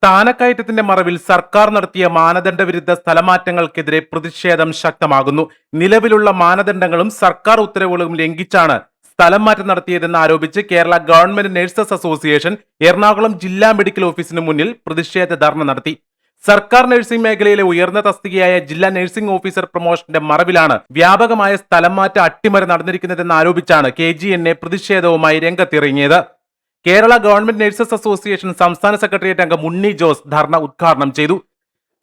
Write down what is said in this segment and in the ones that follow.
സ്ഥാനക്കയറ്റത്തിന്റെ മറവിൽ സർക്കാർ നടത്തിയ മാനദണ്ഡ വിരുദ്ധ സ്ഥലമാറ്റങ്ങൾക്കെതിരെ പ്രതിഷേധം ശക്തമാകുന്നു. നിലവിലുള്ള മാനദണ്ഡങ്ങളും സർക്കാർ ഉത്തരവുകളും ലംഘിച്ചാണ് സ്ഥലം മാറ്റം നടത്തിയതെന്ന് ആരോപിച്ച് Kerala government nurses association Ernakulam ജില്ലാ മെഡിക്കൽ ഓഫീസിന് മുന്നിൽ പ്രതിഷേധ ധർണ നടത്തി. സർക്കാർ നഴ്സിംഗ് മേഖലയിലെ ഉയർന്ന തസ്തികയായ ജില്ലാ നഴ്സിംഗ് ഓഫീസർ പ്രൊമോഷന്റെ മറവിലാണ് വ്യാപകമായ സ്ഥലം മാറ്റ അട്ടിമറി നടന്നിരിക്കുന്നതെന്ന് ആരോപിച്ചാണ് KGNA പ്രതിഷേധവുമായി രംഗത്തിറങ്ങിയത്. കേരള ഗവൺമെന്റ് നഴ്സസ് അസോസിയേഷൻ സംസ്ഥാന സെക്രട്ടേറിയറ്റ് അംഗം ഉണ്ണി ജോസ് ധർണ ഉദ്ഘാടനം ചെയ്തു.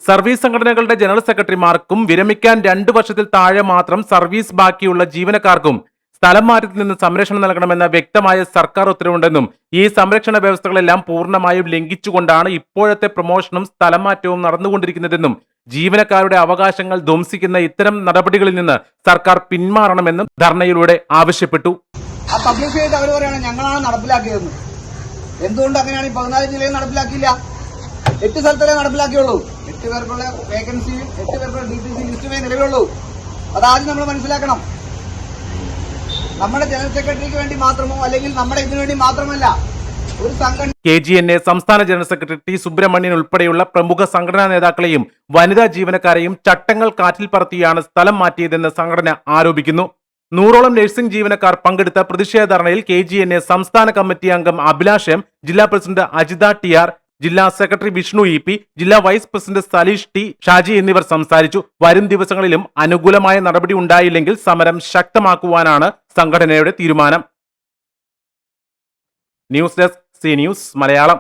സർവീസ് സംഘടനകളുടെ ജനറൽ സെക്രട്ടറിമാർക്കും വിരമിക്കാൻ 2 വർഷത്തിൽ താഴെ മാത്രം സർവീസ് ബാക്കിയുള്ള ജീവനക്കാർക്കും സ്ഥലം മാറ്റത്തിൽ നിന്ന് സംരക്ഷണം നൽകണമെന്ന വ്യക്തമായ സർക്കാർ ഉത്തരവുണ്ടെന്നും ഈ സംരക്ഷണ വ്യവസ്ഥകളെല്ലാം പൂർണ്ണമായും ലംഘിച്ചുകൊണ്ടാണ് ഇപ്പോഴത്തെ പ്രൊമോഷനും സ്ഥലം മാറ്റവും നടന്നുകൊണ്ടിരിക്കുന്നതെന്നും ജീവനക്കാരുടെ അവകാശങ്ങൾ ധ്വംസിക്കുന്ന ഇത്തരം നടപടികളിൽ നിന്ന് സർക്കാർ പിന്മാറണമെന്നും ധർണയിലൂടെ ആവശ്യപ്പെട്ടു. ഞങ്ങളാണ് നടപ്പിലാക്കിയതെന്ന്. എന്തുകൊണ്ട് അങ്ങനെയാണ്? 14 ജില്ലയിൽ നടപ്പിലാക്കിയില്ല, 8 സ്ഥലത്തല്ലേ നടപ്പിലാക്കിയുള്ളൂ. 8 പേർക്കുള്ള വേക്കൻസിയും 8 പേർക്കുള്ള DTC ലിസ്റ്റുമേ നിലവിലുള്ളൂ. അതാദ്യം നമ്മൾ മനസ്സിലാക്കണം. നമ്മുടെ ജനറൽ സെക്രട്ടറിക്ക് വേണ്ടി മാത്രമോ അല്ലെങ്കിൽ നമ്മുടെ ഇതിനു വേണ്ടി മാത്രമല്ല ഒരു സംഘടന. KGNA സംസ്ഥാന ജനറൽ സെക്രട്ടറി T സുബ്രഹ്മണ്യൻ ഉൾപ്പെടെയുള്ള പ്രമുഖ സംഘടനാ നേതാക്കളെയും വനിതാ ജീവനക്കാരെയും ചട്ടങ്ങൾ കാറ്റിൽ പറത്തിയാണ് സ്ഥലം മാറ്റിയതെന്ന് സംഘടന ആരോപിക്കുന്നു. 100ഓളം നഴ്സിംഗ് ജീവനക്കാർ പങ്കെടുത്ത പ്രതിഷേധ ധർണയിൽ KGNA സംസ്ഥാന കമ്മിറ്റി അംഗം അഭിലാഷ് M, ജില്ലാ പ്രസിഡന്റ് അജിത TR, ജില്ലാ സെക്രട്ടറി വിഷ്ണു EP, ജില്ലാ vice president Saleesh T, Shaji എന്നിവർ സംസാരിച്ചു. വരും ദിവസങ്ങളിലും അനുകൂലമായ നടപടി ഉണ്ടായില്ലെങ്കിൽ സമരം ശക്തമാക്കുവാനാണ് സംഘടനയുടെ തീരുമാനം. News desk CNews Malayalam.